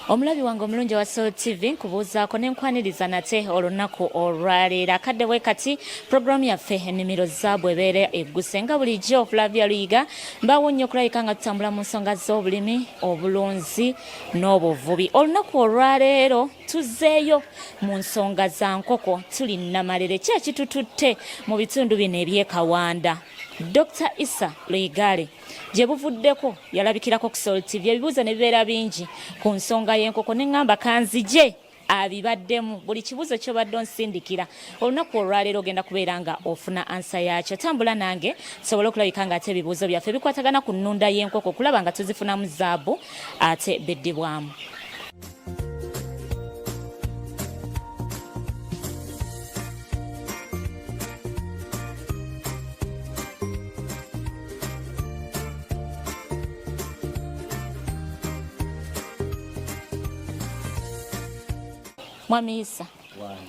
Omulabi wange omulungi wa Soul TV nkubuuzaako n'enkwaniriza nate olunaku olwaleero akaddewe kati programu yaffe ennimiro zaabu ebeera egguse nga bulijjo Flavia Luyiga mbaawo nnyo okulabika nga tutambula mu nsonga z'obulimi obulunzi n'obuvubi. Olunaku olwaleero tuzzeeyo mu nsonga za nkoko tuli Namalere ki ekitututte mu bitundu bino eby'Ekawanda. Dr. Issa Luyigale gye buvuddeko yalabikirako ku Soul TV ebibuuzo ne bibeera bingi ku nsonga y'enkoko ne ŋŋamba kanzije abibaddemu buli kibuuzo ky'obadde onsindikira olunaku olwaleero ogenda kubeera nga ofuna ansa yaakyo. Tambula nange sobole okulabika nga ate ebibuuzo byaffe bikwatagana ku nnunda y'enkoko kulaba nga tuzifunamu zaabu ate beddibwamu. Mwami Issa,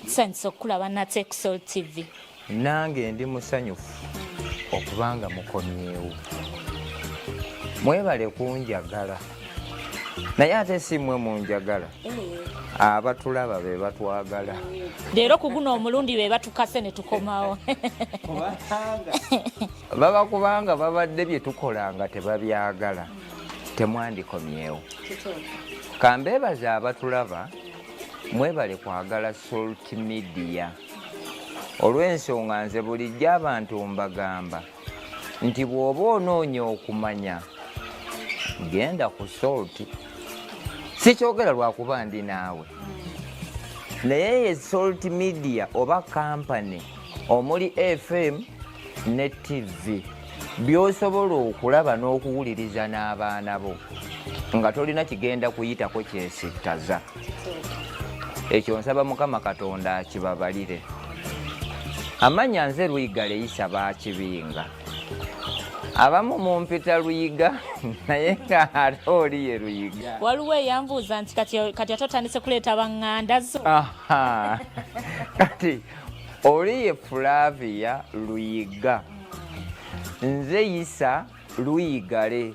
sense okulaba nate ku Soul TV. Nange ndi musanyufu okubanga mukomyewo. Mwebale kunjagala. Naye ate si mmwe munjagala. Abatulaba be batwagala. Leero ku guno omulundi be batukase ne tukomawo. Baba kubanga babadde bye tukolanga tebabyagala. Temwandikomyewo. Kambeebaza abatulaba. Mwebale kwagala Soul Media. Olw'ensonga nze bulijjo abantu mbagamba nti bw'oba onoonya okumanya genda ku Soul. Sikyogera lwakuba ndi naawe. Naye ye Soul Media oba kampani omuli FM ne TV by'osobola okulaba n'okuwuliriza n'abaana bo nga tolina kigenda kuyitako kyesittaza. Ekyo nsaba Mukama Katonda akibabalire. Amanya nze Luyigale Issa bakibinga. Abamu mumpita Luyiga naye nga ate oli ye Luyiga. Waliwo eyambuuza nti kati atotandise kuleeta baŋŋanda zo. Kati oli ye Flavia Luyiga. Nze Issa Luyigale.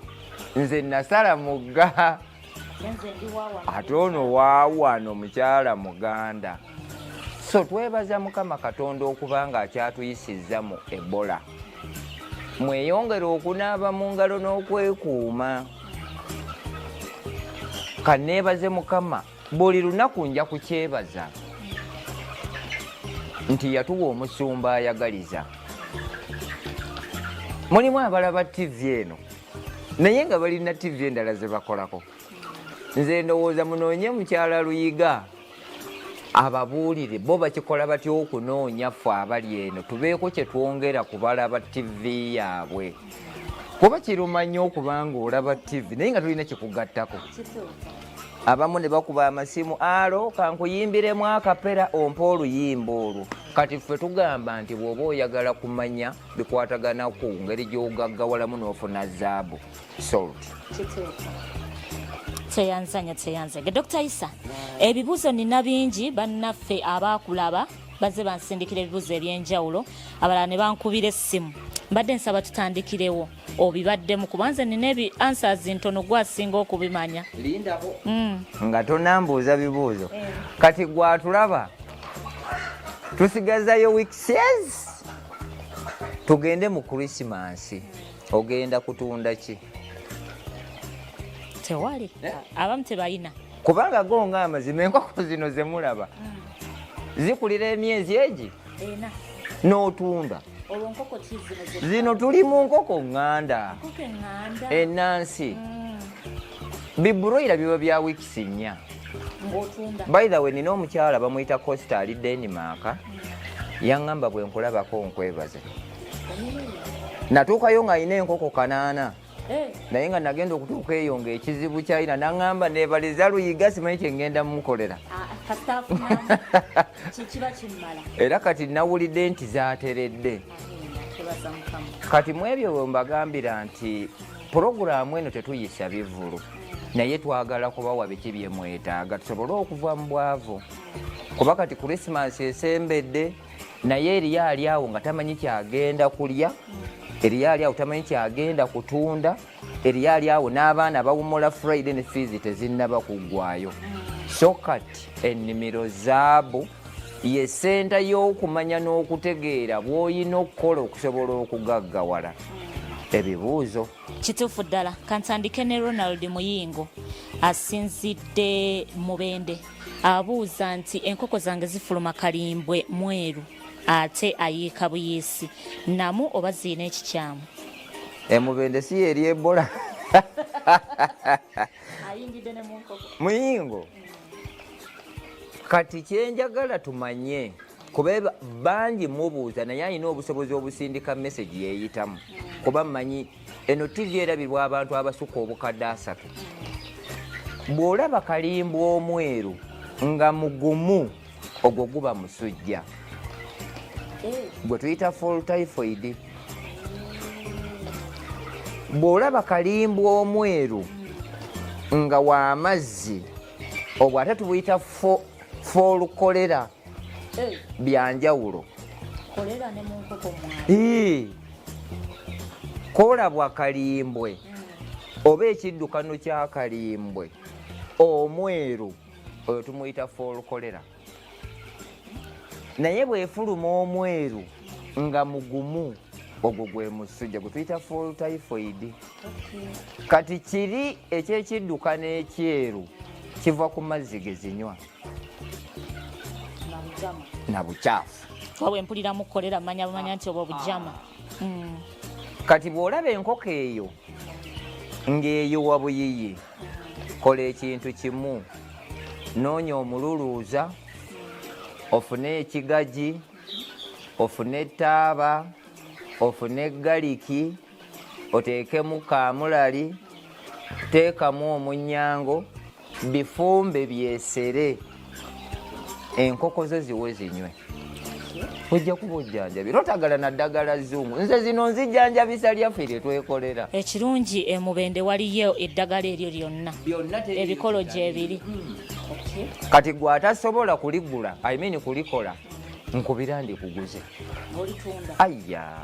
Nze nasala mugga. Ate ono waawano mukyala muganda. So twebaza Mukama Katonda okubanga akyatuyisizza mu Ebola. Mweyongere okunaaba mu ngalo n'okwekuuma. Kaneebaze Mukama buli lunaku nja kukyebaza nti yatuwa omusumba ayagaliza. Mulimu abalaba TV eno naye nga balina TV endala ze bakolako. Nze ndowooza munoonye mukyala Luyiga ababuulire bo bakikola batya okunoonya ffe abali eno tubeeko kye twongera kubalaba TV yaabwe. Kuba kiruma nnyo okubanga olaba TV naye nga tulina kikugattako. Abamu ne bakuba amasimu alo kankuyimbiremu akapera ompa oluyimba olwo. Kati ffe tugamba nti bw'oba oyagala kumanya bikwatagana ku ngeri gy'ogaggawalamu n'ofuna zaabu. Salt. Teyanzanya. Dr. Issa, ebibuuzo nina bingi bannaffe abaakulaba bazze bansindikira ebibuuzo eby'enjawulo abalala ne bankubira essimu. Mbadde nsaba tutandikirewo obibaddemu kubanze nina answers ntono gwasinga okubimanya. Lindako. Nga tonambuuza bibuuzo. Kati gwatulaba tusigazayo weeks tugende mu Christmas. Ogenda kutunda ki? Tewali. Abamu tebalina. Kubanga gonga amazima enkoko zino ze mulaba. Zikulira emyezi egi? Ena. N'otunda. Olwo nkoko ki zino tuli mu nkoko ŋŋanda. Ennansi. Bibroira biba bya weeks 4. Ng'otunda. By the way nina omukyala bamuyita Costa alidde Ennimaka. Yaŋŋamba bwe nkulabako nkwebaze. Natuukayo ng'alina enkoko 8. Naye nga nagenda okutuuka eyo ng'ekizibu kyalina n'aŋŋamba neebaliza Luyiga simanyi kye ngenda mumukolera. Era kati nawulidde nti zaateredde. Kati mu ebyo bwe mbagambira nti puroguraamu eno tetuyisa bivulu naye twagala kubawa biki bye mwetaaga tusobole okuva mu bwavu. Kuba kati Christmas esembedde naye eriyo ali awo nga tamanyi kyagenda kulya eriyali awo tamanyi kyagenda kutunda, eriyali awo n'abaana bawumula Friday ne fees tezinnaba kuggwayo. So kati ennimiro zaabu ye senta y'okumanya n'okutegeera bw'olina okukola okusobola okugaggawala ebibuuzo. Kituufu ddala. Kantandike ne Ronald Muyingo asinzidde Mubende abuuza nti enkoko zange zifuluma kalimbwe mweru ate ayiika buyiisi namu oba zirina ekikyamu. Mubende si eri Ebola. Ayingidde ne mu nkoko. Muyingo kati kyenjagala tumanye kuba bangi mubuuza naye alina obusobozi obusindika message yeeyitamu kuba mmanyi eno TV erabirwa abantu abasuka obukadde 3. Bw'olaba kalimbwa omweru nga mugumu ogwo guba musujja gwe tuyita fall typhoid. Bw'olaba kalimbwa omweru nga w'amazzi obwo ate tubuyita fall cholera. Byanjawulo. Kolera ne mu nkoko mwa. Kola bwa kalimbwe oba ekiddukano kya kalimbwe omweru oyo tumuyita fall cholera. Naye bwefuluma omweru nga mugumu ogwo gwe musujja gwe tuyita fall typhoid. Kati kiri ekyekiddukano ekyeru kiva ku mazzi gezinywa na bukyafu. Wawe mpuliramu kolera manya nti oba bujama. Kati bw'olaba enkoko eyo ng'eyowa buyiyi kola ekintu kimu, noonya omululuuza ofune ekigaji ofune ettaaba ofune galiki oteekemu kaamulali teekamu omunyango bifumbe byesere enkoko zo ziwe zinywe. Ojja kuba ojjanjabi notagala na ddagala zungu. Nze zino nzijjanjabisa lyaffe lye twekolera. Ekirungi Mubende waliyo eddagala eryo lyonna ebikolo gyebiri. Kati gwe atasobola kuligula kulikola nkubira ndikuguze. Ayya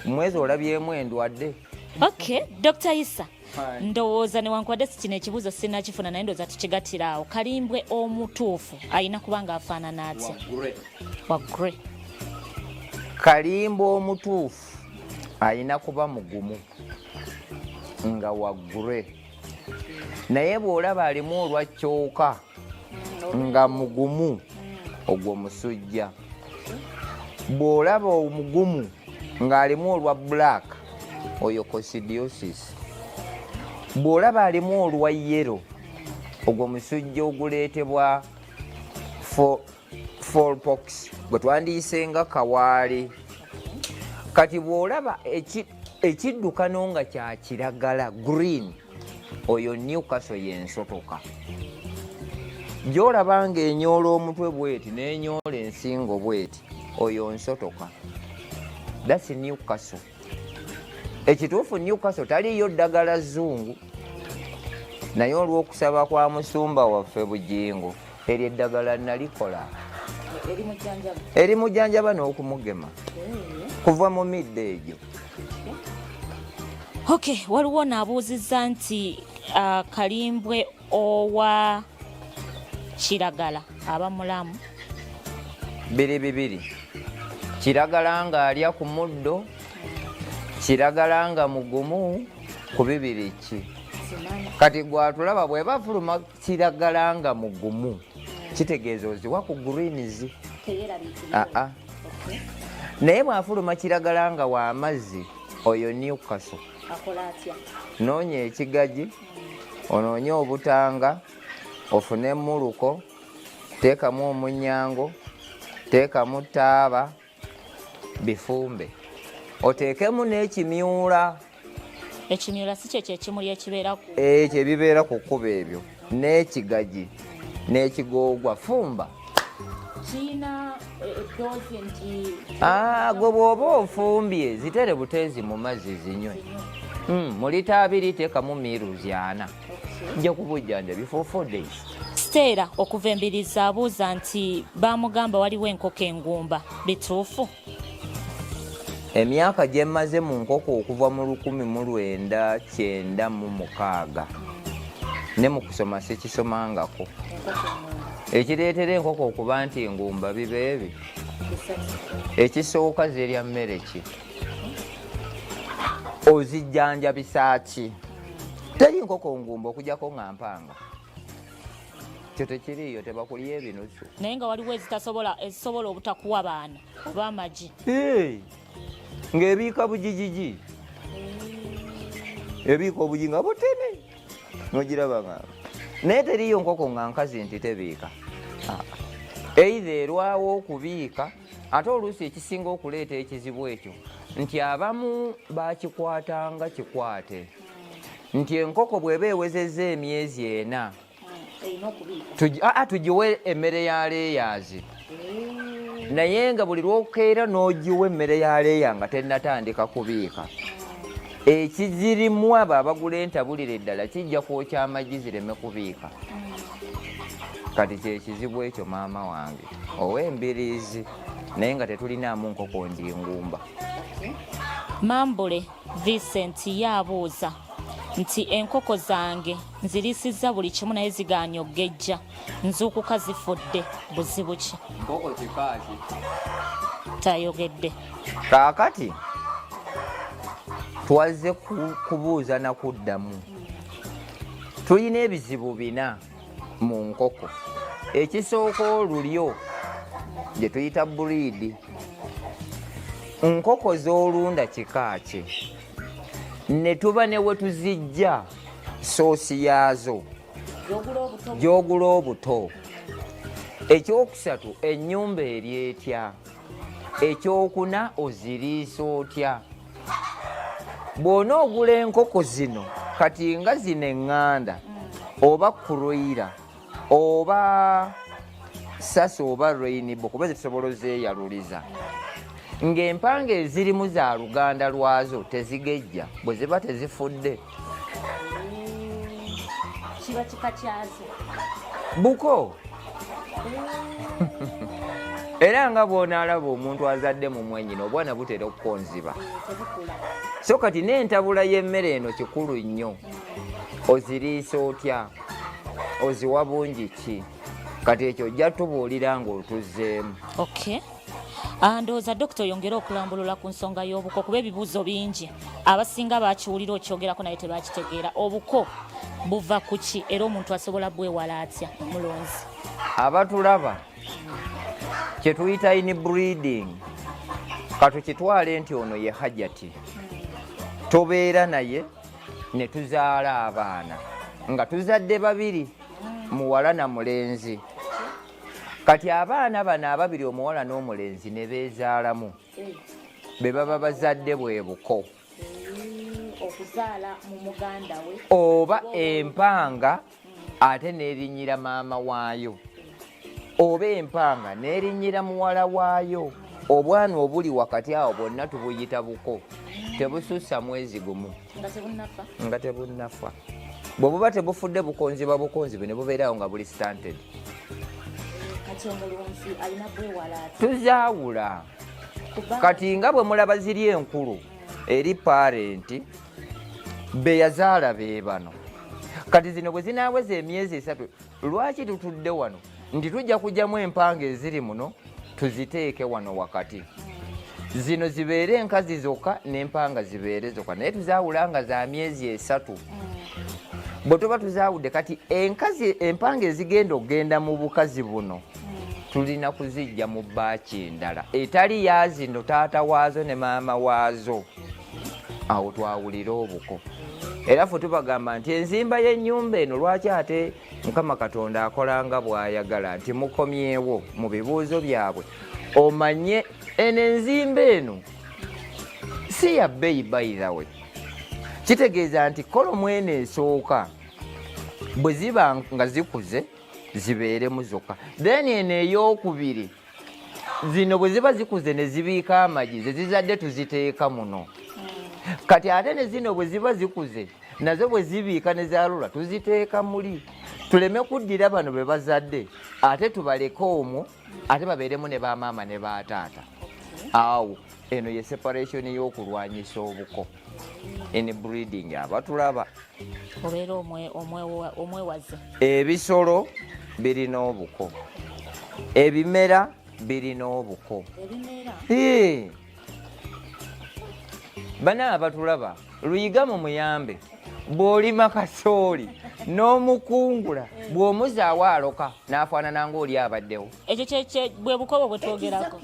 mwezi olabyemu endwadde. Okay, Dr. Issa. Ndowooza newankubadde kino ekibuuzo sinnakifuna naye ndowooza tukigattira awo. Kalimbwe omutuufu alina kuba ng'afaanana atya? Waggre. Kalimbwe omutuufu alina kuba mugumu nga waggre. Naye bw'olaba alimu olwa kyooka nga mugumu ogwo musujja. Bw'olaba omugumu ng'alimu olwa black oyo coccidiosis. Bw'olaba alimu olwa yero ogwo musujja oguleetebwa fowlpox gwe twandiyise nga kawaali. Kati bw'olaba ekiddukano nga kya kiragala green oyo Newcastle yensotoka. Gy'olaba ng'enyoola omutwe bweti n'enyoola ensingo bweti oyo nsotoka. That's Newcastle. Ekituufu Newcastle taliyo ddagala zungu naye olw'okusaba kwa musumba waffe Bujingo eryo eddagala nalikola erimujjanjaba n'okumugema kuva mu midde egyo. Okay, waliwo n'abuuzizza nti kalimbwe owa kiragala aba mulamu. Bibiri. Kiragala nga alya ku muddo, kiragala nga mugumu ku bibiri ki. Kati gwatulaba bwe bafuluma kiragala nga mugumu kitegeeza oziwa ku greens. Naye bwafuluma kiragala nga w'amazzi oyo Newcastle. Noonya ekigaji onoonye obutanga ofune emmuluko teekamu omunyango teekamu ttaaba bifumbe oteekemu n'ekimyula. Ekimyula si kyo kyekimuli ekibeera ku ekyo ebibeera ku kkuba ebyo n'ekigaji n'ekigoogwa fumba kiina eddoozi nti gwe bw'oba ofumbye zitere buteezi mu mazzi zinywe. Mu lita 2 teekamu miruzi 4 nja kubujjanjabi for 4 days. Steera okuva embiriza abuuza nti baamugamba waliwo enkoko engumba bituufu? emyaka gye mmaze mu nkoko okuva mu 1996 ne mu kusoma sikisomangako. Ekireetera enkoko okuba nti engumba biba ebi. Ekisooka zirya mmere ki? Ozijjanjabisa ki? Teri nkoko ngumba okujjako nga mpanga. Kyo tekiriiyo, tebakulya ebinusu. Naye nga waliwo ezisobola obutakuwa baana oba amagi. Ng'ebiika bugigigi. Ebiika obugi nga butene. Nogiraba nga. Naye teriiyo nkoko nga nkazi nti tebiika. Either erwawo okubiika, ate oluusi ekisinga okuleeta ekizibu ekyo nti abamu bakikwatanga kikwate. Nti enkoko bw'eba ewezezza emyezi 4 tugiwe emmere ya leeyaazi. Naye nga buli lwokeera n'ogiwa emmere ya leeya nga tennatandika kubiika, ekizirimu abo abagula entabulire eddala kijja kwokya amagi zireme kubiika. Kati kyekizibu ekyo maama wange ow'embiriizi, naye nga tetulinaamu nkoko ndingumba. Mambule Vincent yabuuza nti enkoko zange nzirisiza buli kimu naye zigaanye okgejja, nzuukuka zifudde, buzibu ki? Nkoko kikaaki tayogedde. Kaakati twazze kubuuza na kuddamu. Tulina ebizibu 4 mu nkoko. Ekisooka olulyo gye tuyita breed. Nkoko z'olunda kikaaki, ne tuba ne we tuzijja soosi yaazo gy'ogula obuto. Ekyokusatu ennyumba eri etya. Ekyokuna oziriisa otya. Bw'onoogula enkoko zino kati nga zino eŋŋanda oba kuroira oba sasa oba rainbow kuba zitusobola ozeeyaluliza, ng'empanga ezirimu za luganda lwazo tezigejja bwe ziba tezifudde. Kiba kika kyazo buko. Era nga bw'onaalaba omuntu azadde mu mwenyino obwana butera okukonziba. So kati n'entabula y'emmere eno kikulu nnyo. Oziriisa otya? Oziwa bungi ki? Kati ekyo ojja tubuulira ng'otuzzeemu. Okay. Ndowooza Dokita oyongera okulambulula ku nsonga y'obuko kuba ebibuuzo bingi abasinga bakiwulira okyogerako naye tebakitegeera. Obuko buva ku ki era omuntu asobola bwewala atya mulonzi? Abatulaba kye tuyita inbreeding katukitwale nti ono ye hajati, tobeera naye ne tuzaala abaana nga tuzadde 2 muwala na mulenzi. Kati abaana bano ababiri omuwala n'omulenzi ne beezaalamu be baba bazadde bwe buko. Okuzaala mu muganda we oba empanga ate n'erinnyira maama waayo, oba empanga n'erinnyira muwala waayo. Obwana obuli wakati awo bwonna tubuyita buko, tebusussa mwezi gumu nga tebunnafa. Bwe buba tebufudde bukonziba bukonzibe ne bubeerawo nga buli stunted. Tuzaawula. Kati nga bwe mulaba ziri enkulu eri parenti be yazaala be bano. Kati zino bwe zinaaweza emyezi 3, lwaki tutudde wano nti tujja kugyamu empanga eziri muno tuziteeke wano wakati, zino zibeere enkazi zokka n'empanga zibeere zokka, naye tuzaawula nga za myezi 3. Bwe tuba tuzaawudde kati empanga ezigenda okgenda mu bukazi buno tulina kuzijja mu baaki endala etali ya zino taata waazo ne maama waazo. Awo twawulira obuko. Era ffe tubagamba nti enzimba y'ennyumba eno lwaki ate Mukama Katonda akolanga bw'ayagala nti mukomyewo mu bibuuzo byabwe omanye eno enzimba eno si ya bbeeyi by the way. Kitegeeza nti kolomu eno esooka bwe ziba nga zikuze zibeeremu zokka, then eno ey'okubiri zino bwe ziba zikuze ne zibiika amagi ze zizadde tuziteeka muno. Kati ate ne zino bwe ziba zikuze nazo bwe zibiika ne zaalula tuziteeka muli, tuleme kuddira bano be bazadde ate tubaleke omwo ate babeeremu ne bamaama ne bataata. awo eno ye separation y'okulwanyisa obuko inbreeding abatulaba obeera omwewaze. Ebisolo birina obuko, ebimera birina obuko. Bana abatulaba luyiga mu muyambe bw'olima kasooli n'omukungula bw'omuzaawo aloka n'afaanana ng'oli abaddewo. Ekyo bwe bukobo bwe twogerako.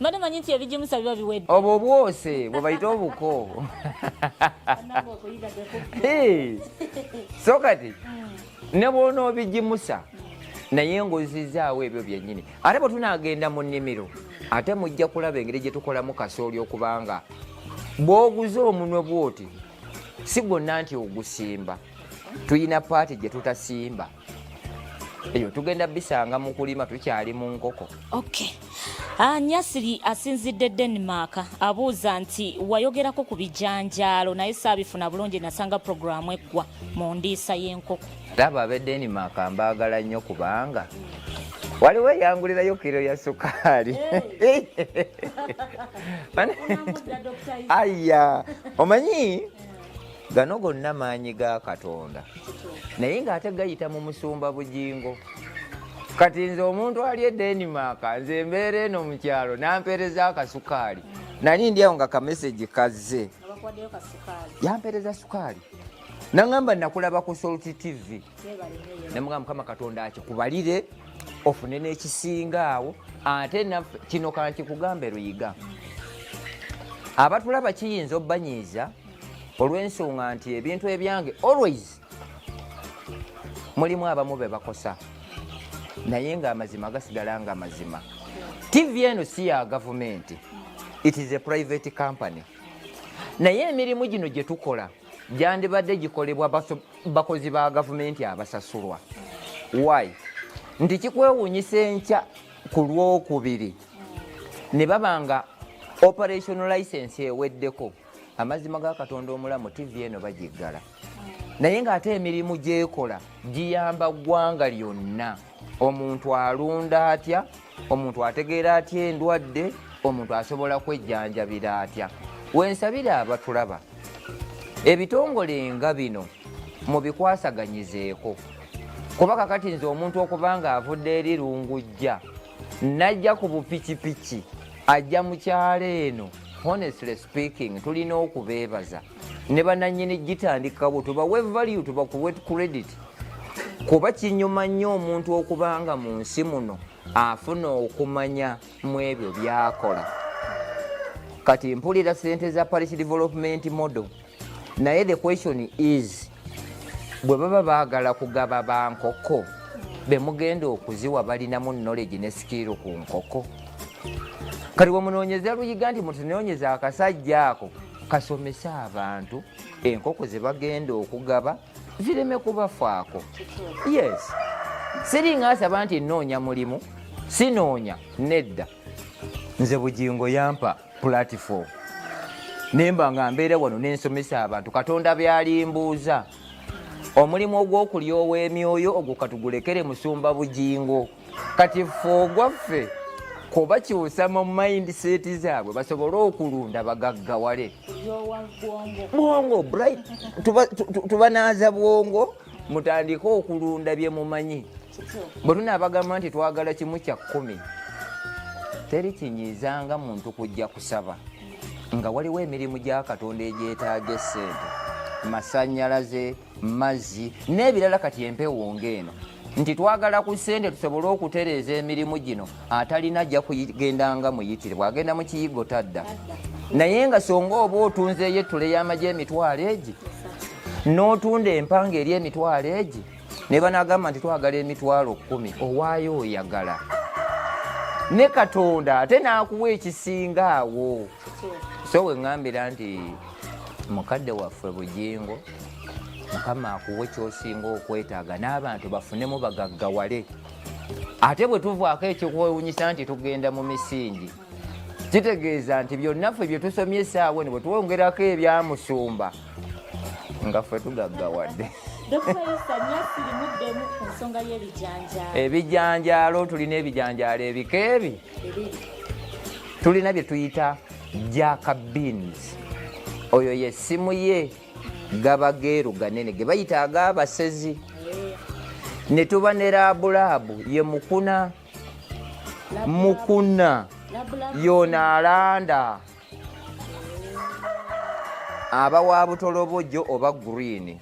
Mbadde manyi nti ebigimusa biba biwedde. Obwo bwose bwe bayita obuko. So kati ne bw'onoobigimusa naye ng'ozizaawo ebyo byennyini. Ate bwe tunaagenda mu nnimiro ate mujja kulaba engeri gye tukolamu kasooli okubanga bw'oguza omunwe bw'oti si gwonna nti ogusimba. Tuyina paati gye tutasimba. Eyo tugenda bisanga mu kulima tukyali mu nkoko. Okay. Nyasiri asinzidde Denmark abuuza nti wayogerako ku bijanjaalo naye saabifuna bulungi nasanga programu eggwa mu ndiisa y'enkoko. Laba ab'e Denmark mbaagala nnyo kubanga waliwo eyangulirayo kiro ya sukaali. Aya omanyi gano gonna maanyi ga Katonda naye ng'ate gayita mu musumba bugingo. Kati nze omuntu ali e Denmark nze mbeera eno mu kyalo nampeereza akasukaali nali ndyawo nga kamesegi kazze yampeereza sukaali naŋŋamba nakulaba ku Salt TV nemugamba Mukama Katonda akikubalire ofune n'ekisinga awo ate naffe kino kankikugambe Luyiga abatulaba kiyinza obbanyiiza olw'ensonga nti ebintu ebyange always mulimu abamu be bakosa naye ng'amazima gasigala nga mazima. TV eno si ya gavumenti, it is a private company. Naye emirimu gino gye tukola gyandibadde gikolebwa bakozi ba gavumenti abasasulwa. Why? Nti kikwewuunyisa enkya ku Lwokubiri ne babanga operation license eweddeko amazima ga Katonda omulamu TV eno bagiggala. Naye ng'ate emirimu gyekola giyamba ggwanga lyonna. Omuntu alunda atya, omuntu ategeera atya endwadde, omuntu asobola kwejjanjabira atya. Wensabira abatulaba ebitongole nga bino mubikwasaganyizeeko kuba kakati nze omuntu okubanga avudde eri Lungujja najja ku bupikipiki ajja mu kyalo eno. Honestly speaking tulina okubeebaza ne bannannyini gitandikawo tubawe value tubakuwe credit kuba kinyuma nnyo omuntu okubanga mu nsi muno afuna okumanya mu ebyo byakola. Kati mpulira ssente za parish development model naye the question is bwe baba baagala kugaba bankoko be mugenda okuziwa balinamu knowledge ne skill ku nkoko. Kati wemunoonyeza Luyiga nti mutunoonyeza akasajja ako kasomese abantu enkoko ze bagenda okugaba zireme kubafaako. Yes, siringaasaba nti nnoonya mulimu sinoonya nedda. Nze bugingo yampa platform nemba nga mbeera wano nensomesa abantu Katonda byalimbuuza. Omulimu ogw'okulya ow'emyoyo ogwo katugulekere musumba bugingo. Kati ffe ogwaffe kuba kiwusa mu mindset zaabwe basobole okulunda bagaggawale bwongo bright tubanaaza bwongo mutandike okulunda bye mumanyi. Bwe tunaabagamba nti twagala kimu kya 10 teri kinyiizanga muntu kujja kusaba nga waliwo emirimu gya Katonda egyetaaga essente, masannyalaze, mazzi n'ebirala. Kati empewo ng'eno nti twagala ku ssente tusobole okutereeza emirimu gino atalina ajja kugendanga muyitire bw'agenda mu kiyigo tadda. Naye nga songa oba otunzeeyo ettule y'amagye emitwalo egi n'otunda empanga eri emitwalo egi ne banagamba nti twagala emitwalo 10 owaayo oyagala ne Katonda ate n'akuwa ekisinga awo. So we ngambira nti mukadde waffe bugingo Mukama akuwe kyosinga okwetaaga n'abantu bafunemu bagaggawale. Ate bwe tuvaako ekikwewuunyisa nti tugenda mu misingi kitegeeza nti byonna ffe bye tusomye essaawa ne bwe tuwongerako ebyamusumba nga ffe tugaggawadde. Ebijanjaalo tulina ebijanjaalo ebikeebi tulina bye tuyita jaka beans. Oyo yessimu ye gaba geeru ganene ge bayita ag'abasezi. Ne tuba ne labulabu ye mukuna yona alanda aba wa butolobojjo oba green.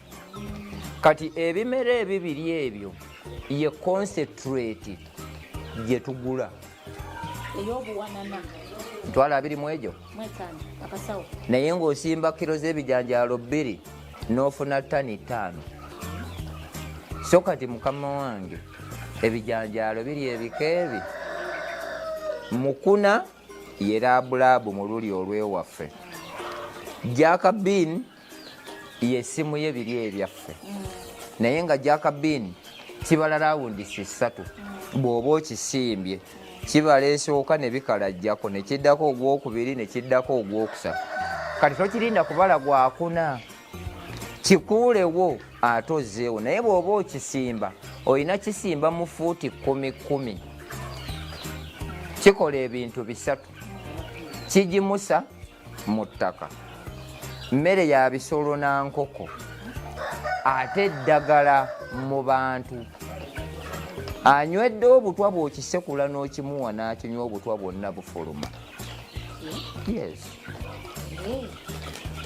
Kati ebimera ebibiri ebyo ye concentrate gye tugula ntwala 2 mu egyo naye ng'osimba kilo z'ebijanjaalo 2 n'ofuna ttani 5. So kati mukama wange ebijanjaalo biri ebikeebi mukuna ye labulabu mu luli olwewaffe. Jaka bean yessimu ye biri ebyaffe naye nga jaka bean kibala rawundi 3 bw'oba okisimbye kibala esooka ne bikalajjako ne kiddako ogwokubiri ne kiddako ogwokusatu. Kati tokirinda kubala gwakuna kikuulewo ate ozzeewo naye bw'oba okisimba olina kisimba mu fuuti 10 kikola ebintu 3 kigimusa mu ttaka mmere ya bisolo na nkoko ate eddagala mu bantu. Anywedde obutwa bw'okisekula n'okimuwa n'akinywa obutwa bwonna bufuluma. Yes.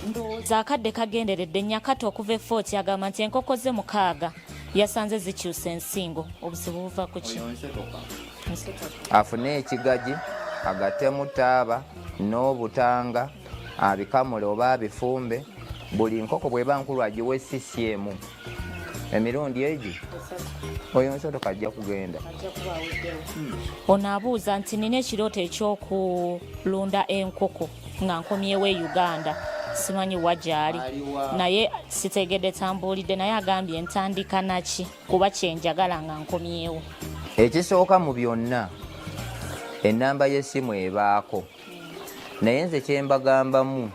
Ndowooza akadde kagenderedde Nyakato okuva Fort agamba nti enkoko ze 6 yasanze zikyusa ensingo. Obuzibu buva ku ki? Afune ekigaji agatemu taaba n'obutanga abikamule oba abifumbe. Buli nkoko bw'eba nkulu agiwe CCM emirundi egi oyo nsoto kajja kugenda. Ono abuuza nti nina ekirooto ekyokulunda enkoko nga nkomyewo e Uganda simanyi wagyali naye sitegedde tambulidde naye agambye ntandika naki kuba kyenjagala nga nkomyewo. Ekisooka mu byonna ennamba y'essimu ebaako naye nze kyembagambamu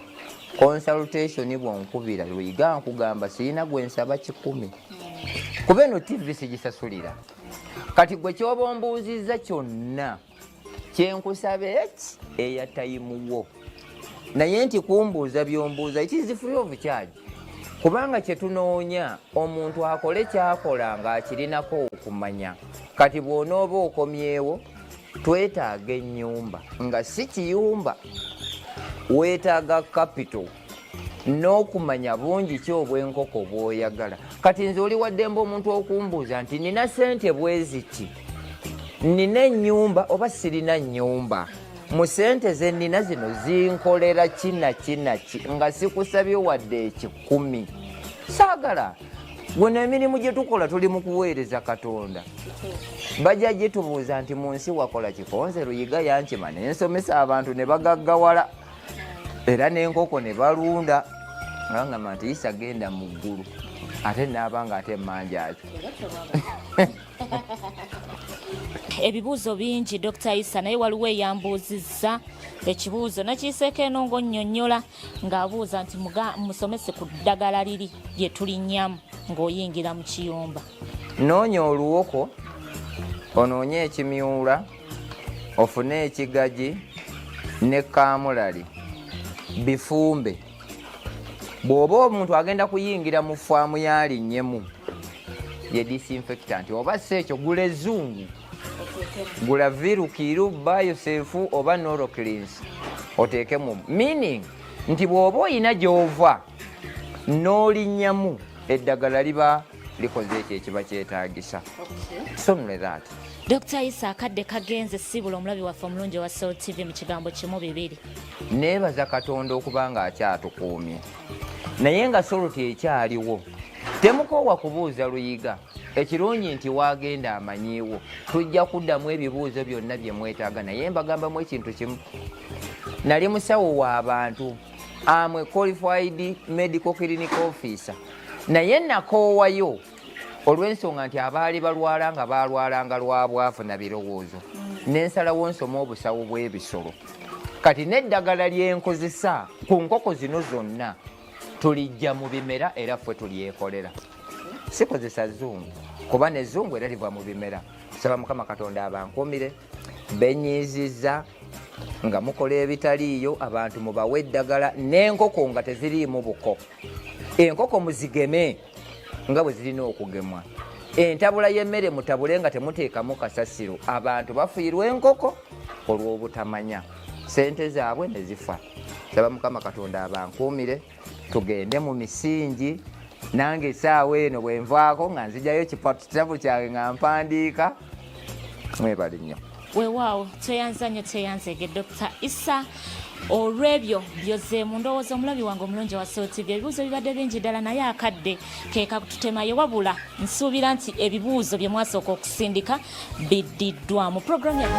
consultation bwonkubira Luyiga nkugamba sirina gwe nsaba 10 kuba eno TV sigisasulira. Kati gwe kyoba ombuuzizza kyonna kyenkusaba eki eya tayimuwo naye nti kumbuuza byombuuza it is free of charge kubanga kyetunoonya omuntu akole kyakola ng'akirinako okumanya. Kati bw'onooba okomyewo twetaaga ennyumba nga si kiyumba weetaaga capital n'okumanya bungi ki obw'enkoko bw'oyagala. Kati nze oli waddemba omuntu okumbuuza nti nina sente bweziti nina ennyumba oba sirina nnyumba mu sente ze nina zino zinkolera kinaki nga sikusabye wadde 10 saagala. Wano emirimu gye tukola tuli mu kuweereza Katonda. Bajja gye tubuuza nti mu nsi wakola kikonze Luyiga yankima ne nsomesa abantu ne bagaggawala era n'enkoko ne balunda ngamba nti Isa genda mu ggulu ate naabanga ate emmanjaaki. Ebibuuzo bingi Dr. Isa naye waliwo eyambuuzizza ekibuuzo nakiiseeko eno ng'onnyonnyola ng'abuuza nti musomese ku ddagala liri lye tulinnyamu ng'oyingira mu kiyumba. Noonya oluwoko onoonye ekimyula ofune ekigaji ne kaamulali bifumbe. Bw'oba omuntu agenda kuyingira mu faamu yalinnyemu ye disinfectant oba si ekyo gula ezzungu gula virukiru biosefu oba noroclins oteekemu meaning nti bw'oba oyina gy'ova n'olinnyamu eddagala liba likoze ekyo ekiba kyetaagisa. Somule that. Dr. Isa akadde kagenze sibula omulabi waffe omulungi wa Soul TV mu kigambo kimu 2. Neebaza Katonda okuba ng'akyatukuumye naye nga soluti ekyaliwo temukoowa kubuuza Luyiga. Ekirungi nti waagenda amanyiiwo tujja kuddamu ebibuuzo byonna bye mwetaaga naye mbagambamu ekintu kimu. Nali musawo w'abantu amwe qualified medical clinic officer naye nakoowayo olw'ensonga nti abaali balwala nga balwalanga lwa bwavu na birowoozo n'ensalawo nsoma obusawo bw'ebisolo. Kati n'eddagala lyenkozesa ku nkoko zino zonna tulijja mu bimera era ffe tulyekolera. Sikozesa zzungu kuba n'ezzungu era liva mu bimera. Saba Mukama Katonda abankumire benyiizizza nga mukola ebitaliiyo abantu mubawe eddagala n'enkoko nga teziriimu buko. Enkoko muzigeme nga bwe zirina okugemwa. Entabula y'emmere mutabule nga temuteekamu kasasiro. Abantu bafiirwa enkoko olw'obutamanya, sente zaabwe ne zifa. Saba Mukama Katonda abankuumire, tugende mu misingi. Nange essaawa eno bwe nvaako nga nzijayo kitabu kyange nga mpandiika. Mwebale nnyo. Weewaawo tweyanza nnyo tweyanzege Dr. Issa olw'ebyo byozeemu. Ndowooza omulabi wange omulungi wa Soul TV ebibuuzo bibadde bingi ddala naye akadde keeka tutemayo, wabula nsuubira nti ebibuuzo bye mwasooka okusindika biddiddwamu. Programu ya